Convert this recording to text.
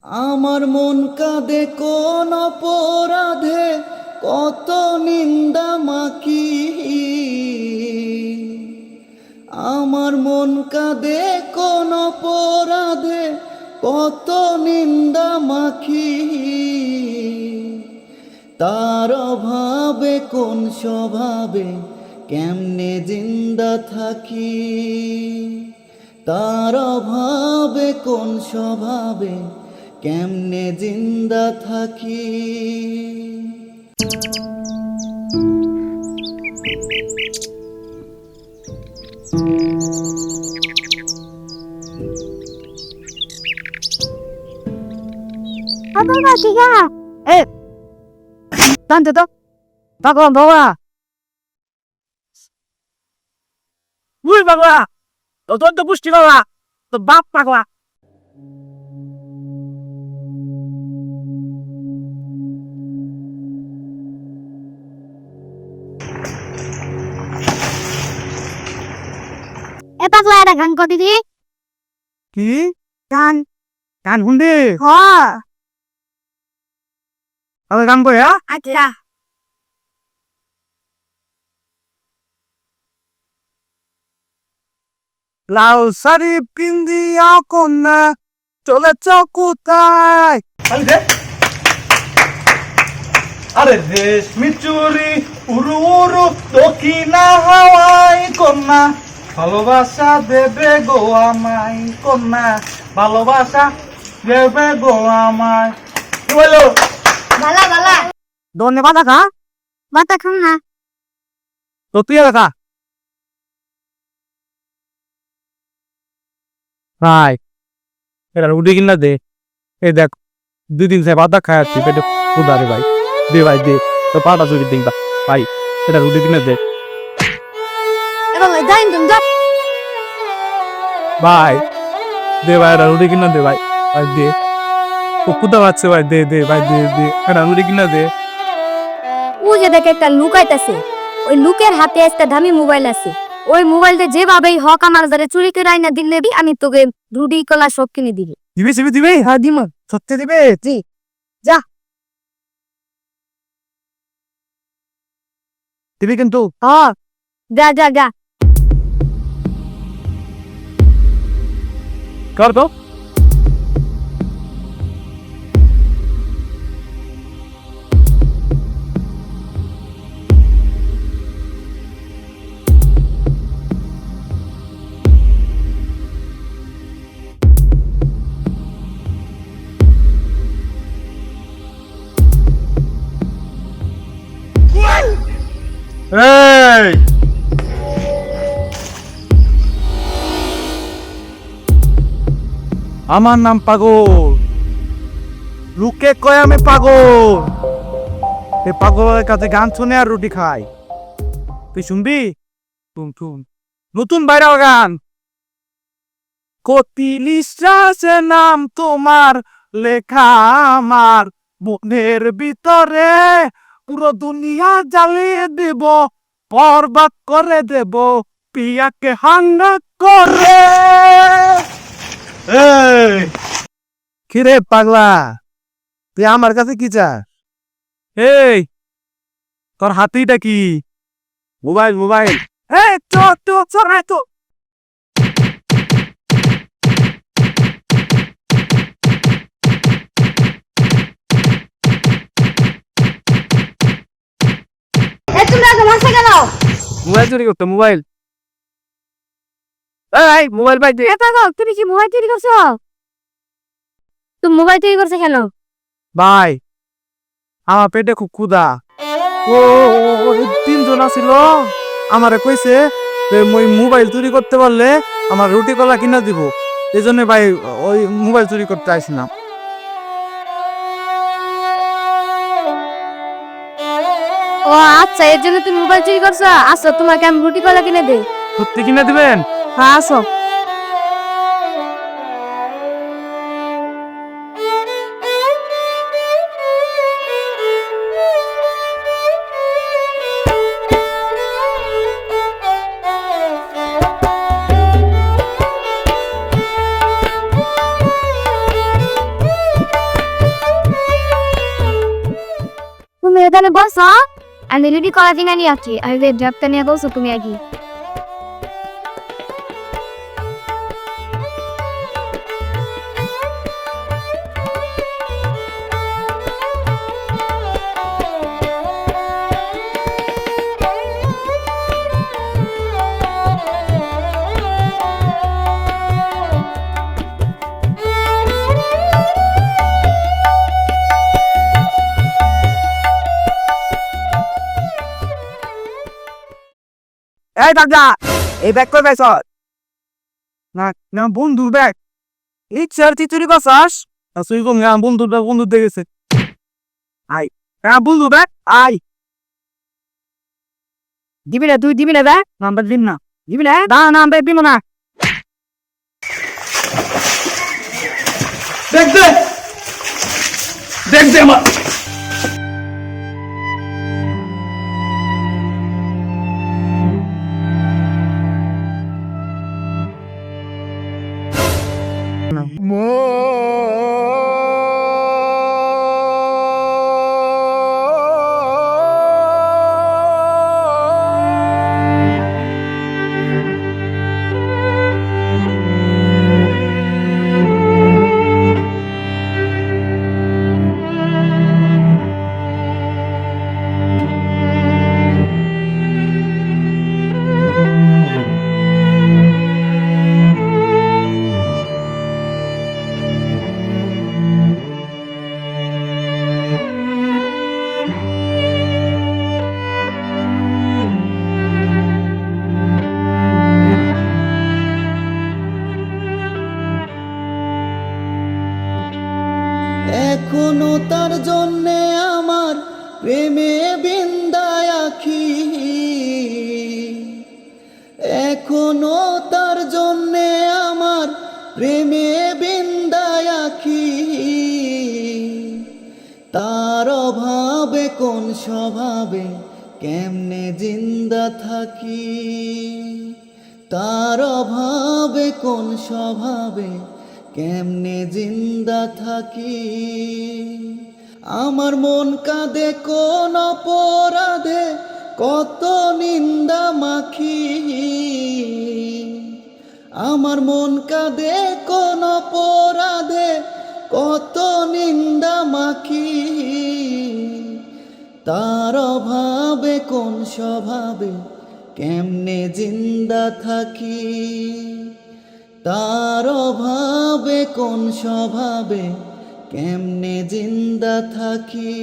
আমার মন কাঁদে কোন অপরাধে, কত নিন্দা মাখি। আমার মন কাঁদে কোন অপরাধে, কত নিন্দা মাখি। তার অভাবে কোন স্বভাবে কেমনে জিন্দা থাকি। তার অভাবে কোন স্বভাবে কেমনে জিন্দা থাকি। বাবা ঠিক আছে এ টানতে তো বাবা বাবা উই বাবা তোর তো পুষ্টি বাবা তো বাপ পাগলা এ পাগলা এটা গান কর দিদি কি গান গান হুন্ডে হ্যাঁ আরে গান কই হ্যাঁ আচ্ছা লাল শাড়ি পিন্দিয়া কন্যা চলেছ কোথায় আরে রেশমি চুরি উড়ু উড়ু দক্ষিণা হাওয়াই কন্যা, ভালোবাসা দেবে গো আমায় কন্যা, ভালোবাসা দেবে গো আমায়। কি বলো? বালা বালা ধন্যবাদ কাকা বাতা খাম না তো তুই কাকা ভাই এটা রুটি কিনা দে। এই দেখ 2 দিন সে বাদা খায় আছি, পেটে ক্ষুধা রে ভাই। দে ভাই দে, তো পাটা চুরি দিন ভাই, এটা রুটি কিনা দে এবার যাই তুমি যা ভাই। দে ভাই এটা রুটি কিনা দে ভাই, ভাই দে, তো ক্ষুধা পাচ্ছে ভাই। দে দে ভাই দে দে, এটা রুটি কিনা দে। ও যে দেখে একটা লুক আইতাছে, ওই লুকের হাতে একটা দামি মোবাইল আছে। ওই মোবাইলতে যেভাবেই হক আমার যারে চুরি করে আইনা দিলে আমি তোকে রুটি কলা সব কিনে দিবি। দিবে দিবে দিবে, হ্যাঁ দিমা সত্যি দিবে। জি যা দিবি কিন্তু। হ্যাঁ যা যা যা কর তো। এই আমার নাম পাগল, লোকে কয় আমি পাগল। এই পাগলের কাছে গান শুনে আর রুটি খাই। তুই শুনবি? শুন শুন, নতুন বাইরা গান। কতি নিঃশ্বাসে নাম তোমার লেখা আমার মনের ভিতরে, পুরো দুনিয়া জ্বালিয়ে দেব, বরবাদ করে দেব পিয়াকে হাঙ্গা করে। কিরে পাগলা, তুই আমার কাছে কি চাস? এই তোর হাতিটা কি? Mobile mobile. এই তো তো চড়াই তো। এ তোমরা ঘুমাচ্ছে কেন? মোবাইল চুরি করতো মোবাইল। এই মোবাইল পাই দে। এ পাগল তুমি কি মোবাইল চুরি করছো? তুমি মোবাইল চুরি করছো কেন? ভাই আমার পেটে খুব ক্ষুধা। ও 3 জন আছিল, আমারে কইছে ওই মোবাইল চুরি করতে পারলে আমার রুটি কলা কিনা দিব। এই জন্য ভাই ওই মোবাইল চুরি করতে আসলাম। ও আচ্ছা এর জন্য তুমি মোবাইল চুরি করছো। আসো তোমাকে আমি রুটি কলা কিনে দেই। সত্যি কিনা দিবেন? হ্যাঁ আসো। এখানে বসো, আমি রেডি করা দিন নিয়ে আসছি। আর যে ড্রাফটা নিয়ে বসো তুমি আগে। এই দাদা, এই ব্যাগ কই পাইছ? না না বন্ধুর ব্যাগ। এই চেয়ার চুরি করছাস? তুই কম না বন্ধুর ব্যাগ বন্ধু দেখেছে। আই হ্যাঁ বন্ধু ব্যাগ আই। দিবি না তুই দিবি না ব্যাগ? নাম্বার দিন না। দিবি না? না নাম্বার দিব না। দেখ দে দেখ দে আমার এখনো তার জন্যে আমার প্রেমে বিন্দায় আখি, এখনো তার জন্যে আমার প্রেমে বিন্দায় আখি। তার অভাবে কোন স্বভাবে কেমনে জিন্দা থাকি, তার অভাবে কোন স্বভাবে কেমনে জিন্দা থাকি। আমার মন কাঁদে কোন অপরাধে কত নিন্দা মাখি, আমার মন কাঁদে কোন অপরাধে কত নিন্দা মাখি। তার অভাবে কোন স্বভাবে কেমনে জিন্দা থাকি, তার অভাবে কোন স্বভাবে কেমনে জিন্দা থাকি।